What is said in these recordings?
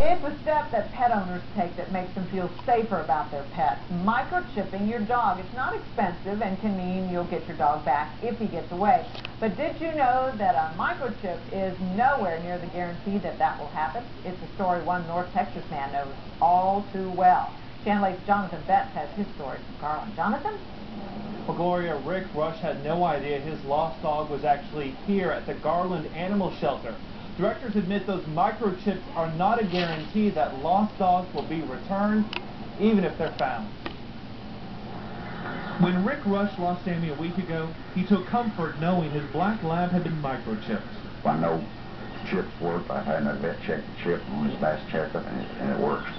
It's a step that pet owners take that makes them feel safer about their pets. Microchipping your dog. It's not expensive and can mean you'll get your dog back if he gets away. But did you know that a microchip is nowhere near the guarantee that that will happen? It's a story one North Texas man knows all too well. Channel 8's Jonathan Betts has his story from Garland. Jonathan? Well, Gloria, Rick Rush had no idea his lost dog was actually here at the Garland Animal Shelter. Directors admit those microchips are not a guarantee that lost dogs will be returned, even if they're found. When Rick Rush lost Sammy a week ago, he took comfort knowing his black lab had been microchipped. I know chips work. I had a vet check the chip on his last checkup, and it works.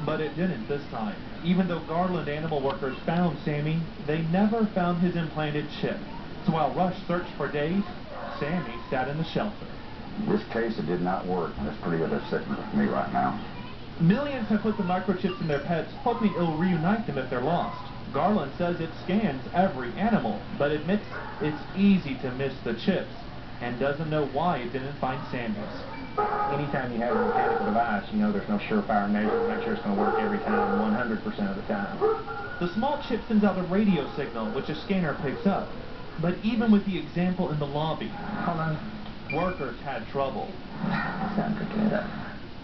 But it didn't this time. Even though Garland animal workers found Sammy, they never found his implanted chip. So while Rush searched for days, Sammy sat in the shelter. In this case, it did not work, and it's pretty of a sickness with me right now. Millions have put the microchips in their pets, hoping it'll reunite them if they're lost. Garland says it scans every animal, but admits it's easy to miss the chips, and doesn't know why it didn't find Sammy's. Anytime you have a mechanical device, you know there's no surefire measure to make sure it's going to work every time, 100% of the time. The small chip sends out a radio signal, which a scanner picks up. But even with the example in the lobby, Hold on. workers had trouble. Sound good.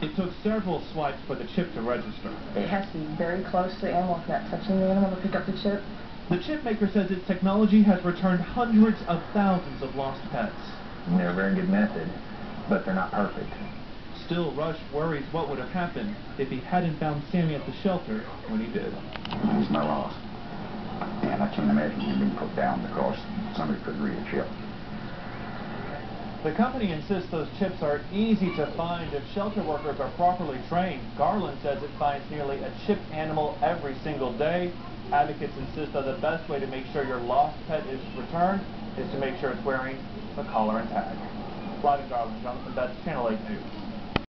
It took several swipes for the chip to register. It has to be very close to the animal, if not touching the animal to pick up the chip. The chip maker says its technology has returned hundreds of thousands of lost pets. They're a very good method, but they're not perfect. Still, Rush worries what would have happened if he hadn't found Sammy at the shelter when he did. He's my loss. And I can't imagine him being put down because somebody couldn't read a chip. The company insists those chips are easy to find if shelter workers are properly trained. Garland says it finds nearly a chipped animal every single day. Advocates insist that the best way to make sure your lost pet is returned is to make sure it's wearing a collar and tag. Live in Garland, Jonathan Betts, Channel 8 News.